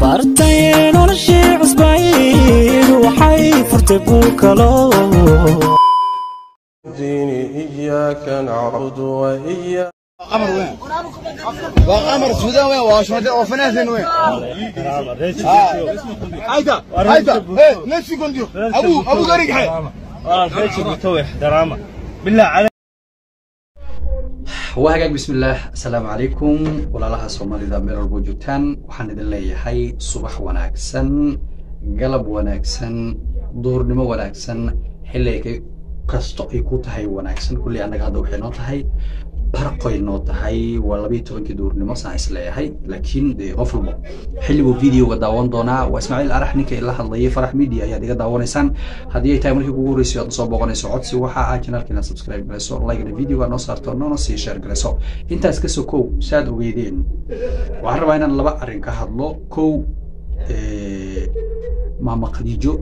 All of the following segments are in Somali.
بارتين ولا شيء عصبين وحي فرتبوك لو ديني إياك نعبد وإياك قمر وين؟ وقمر السودان وين؟ وفنان وين؟ هيدا نفسي كنت أبو غريق حي فيش متوح دراما بالله عليك. وهاجاك بسم الله السلام عليكم ولا لها صومالي ذا ميرور بوجوتان وحن دللي هاي صباح وناكسن قلب وناكسن دور نمو وناكسن حليك كستو يكوت هاي وناكسن كل أنا قاعد وحنوت هاي برقي نوت هاي ولا بيتون كدور نمو سايس لي هاي لكن دي غفلوا حلو فيديو قداون دونا واسماعيل أرحنك إلا الله فرح ميديا يا دي قداون إنسان هديه تايمر كي كوغوري سياد صوبغاني سعود سي وحا channel كنا سبسكرايب غريسو لايك الفيديو أنا صارتو نو سي شير غريسو انت اسكسو كو ساد وغيدين waxaan rabaa inaan laba arrin ka hadlo kow maama Khadiijo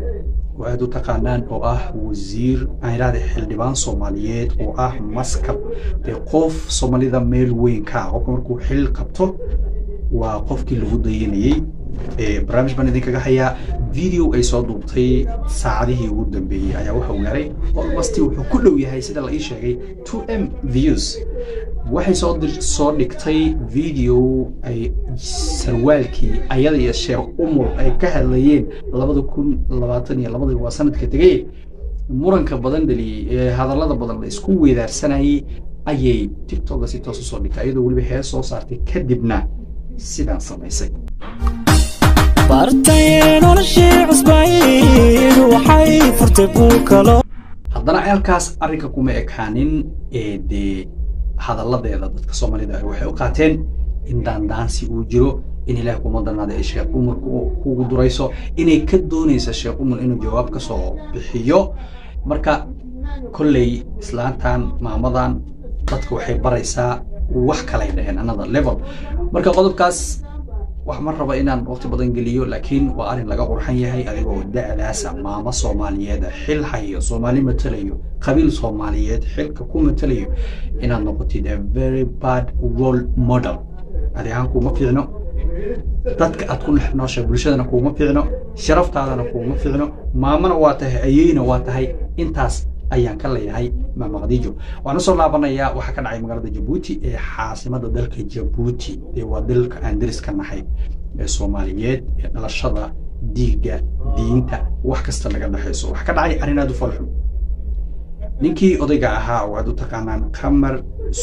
waxaad u taqaanaan oo ah wasiir ayraade xildhibaan Soomaaliyeed oo ah maskab qof Soomaalida meel weyn ka ah qofka markuu xil qabto waa qofkii lagu dayanayay barnaamij baan idinkaga hayaa video ay soo duubtay saacadihii ugu dambeeyay ayaa waxa uu yaray almost wuxuu ku dhow yahay sida la ii sheegay 2M views waxay soo dhigtay video ay sarwaalkii ayada iyo Sheekh Umar ay ka hadlayeen 2022 waa sanadka tagay muranka badan dhaliyay hadallada badan la isku weedaarsanayay ayay TikTok si toos soo dhigtay iyadoo waliba hees soo saartay kadibna sidaan samaysay بارتين ولا شيء عصبين وحي فرتبوك لو haddana ceelkaas arrinka kuma ekaanin de hadalladeeda dadka Soomaalida waxay u qaateen in daandaansi uu jiro in Ilaahay kuma danaada ay Sheekh Umar kugu durayso inay ka doonayso Sheekh Umar inuu jawaab ka soo bixiyo marka kullay islaantan maamadan dadku waxay baraysaa wax kale dhaheen another level marka qodobkaas wax mar raba inaan waqti badan geliyo laakiin waa arin laga qurxan yahay adigoo da'daasa maama Soomaaliyeed xil hayo Soomaali matalayo qabiil Soomaaliyeed xilka ku matalayo inaad noqotid a very bad role model adigaan kuma fiicno dadka aad ku naxnooshay bulshadana kuma fiicno sharaftaadana kuma fiicno maamana waa tahay ayayna waa tahay intaas ayaan ka leeyahay maama Khadiijo waxaan soo laabanayaa waxa ka dhacay magaalada Djibouti ee caasimada dalka Djibouti ee waa dalka aan dariska nahay ee Soomaaliyeed ee dhalashada diiga diinta wax kasta laga dhaxayso wax ka dhacay arrin aad u falxun ninkii odayga ahaa oo aad u taqaanaan Qamar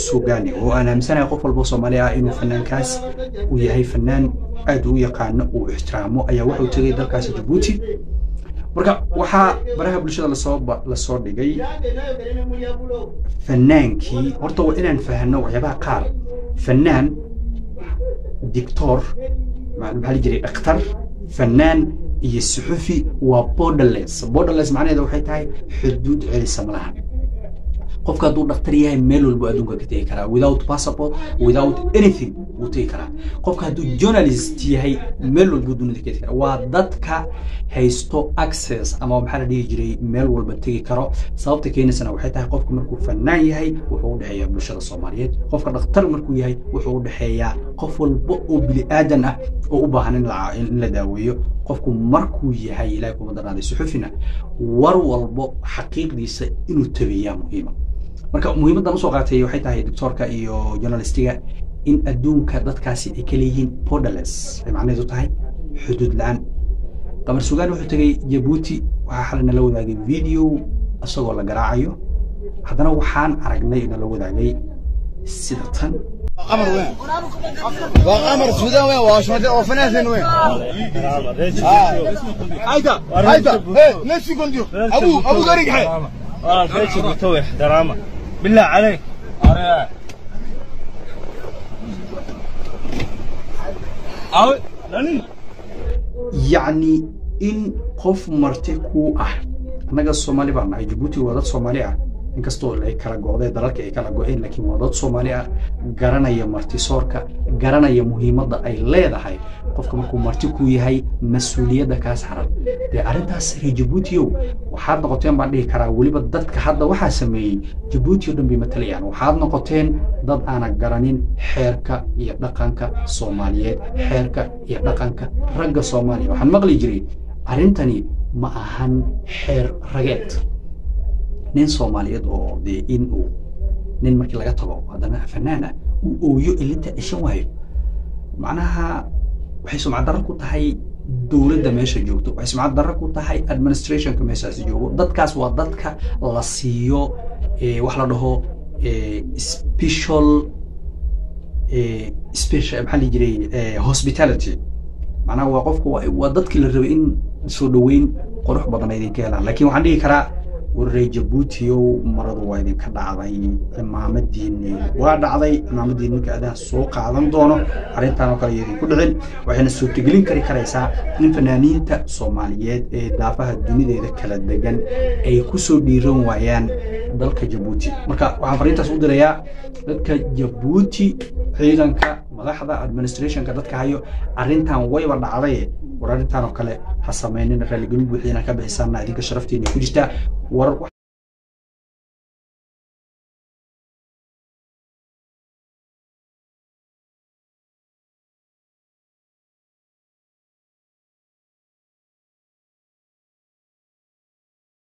Sugani oo aan aamsanahay qof walba Soomaali ah inuu fanaankaas uu yahay fanaan aad u yaqaan oo ixtiraamo ayaa wuxuu tagay dalkaas Djibouti marka waxa baraha bulshada la soo dhigay fanaankii horta waa inaan fahanno waxyaabaha qaar fanaan dictor maxaa jiray dhakhtar fanaan iyo suxufi waa borderless macnaheedu waxay tahay xuduud ceelisa malaha qofka hadduu dhakhtar yahay meel walba adduunka ka tegi karaa without passport without anything wuu tegi karaa qofka hadduu journalist yahay meel walba dunida ka tegi karaa waa dadka haysto access ama maxaa la dhihi jiray meel walba tegi karo sababta keenaysana waxay tahay qofka markuu fanaan yahay wuxuu u dhaxeeyaa bulshada Soomaaliyeed qofka dhakhtar markuu yahay wuxuu u dhaxeeyaa qof walba oo bili aadan ah oo u baahan in la daaweeyo qofku markuu yahay Ilaahay kuma daraaday suxufina war walba xaqiiqdiisa inuu tabiyaa muhiim marka muhiimadan soo qaatay waxay tahay doctorka iyo journalistiga in adduunka dadkaasi ay kala yihiin borderless ay macnaheedu tahay xuduud la'aan Qamar Sugani wuxuu tagay Djibouti waxa xalna la wadaagay video asagoo la garaacayo haddana waxaan aragnay in la wadaagay sida tan قمر وين؟ وقمر السودان وين؟ وفنان وين؟ هيدا نفسي كنت أبو غريق حي فيش متوح دراما بالله عليك. يعني إن قف مرتكو أنا الصومالي بعنا Djibouti وهذا الصومالي inkastoo ay kala go'day dalalka ay kala go'een laakiin waa dad Soomaali ah garanaya martisoorka garanaya muhiimadda ay leedahay qofka markuu marti ku yahay mas'uuliyadda ka saaran de arintaas Djibouti waxaad noqoteen baan dhihi karaa waliba dadka hadda waxa sameeyay Djibouti oo dhanbi matalayaan waxaad noqoteen dad aan garanin xeerka iyo dhaqanka Soomaaliyeed xeerka iyo dhaqanka ragga Soomaaliya waxaan maqli jiray arintani ma ahan xeer rageed nin Soomaaliyeed oo de in uu nin markii laga tago hadana fanaana uu ooyo ilinta ishan waayo macnaha waxay sumcad darro ku tahay dawladda meesha joogto waxay sumcad darro ku tahay administrationka meeshaas joogo dadkaas waa dadka la siiyo wax la dhaho special maxaa jiray hospitality macnaha waa qofku waa dadkii la rabay in soo dhaweyn qurux badan ay idinka helaan laakiin waxaan dhihi karaa warray Djibouti maradu waa idinka dhacday imaamadiini waa dhacday imaamadiini ninka adaa soo qaadan doono arintan oo kale idinku dhicin waxayna suurtagelin karaysaa in fanaaniinta Soomaaliyeed ee daafaha dunideeda kala degan ay ku soo dhiiran waayaan dalka Djibouti marka waxaan fariintaas u dirayaa dadka Djibouti ciidanka madaxda administrationka dadka hayo arintan wayba dhacday war arintan oo kale ha sameeynin raalli galin buuxina ka bixisana idinka sharaftiina ku jirta war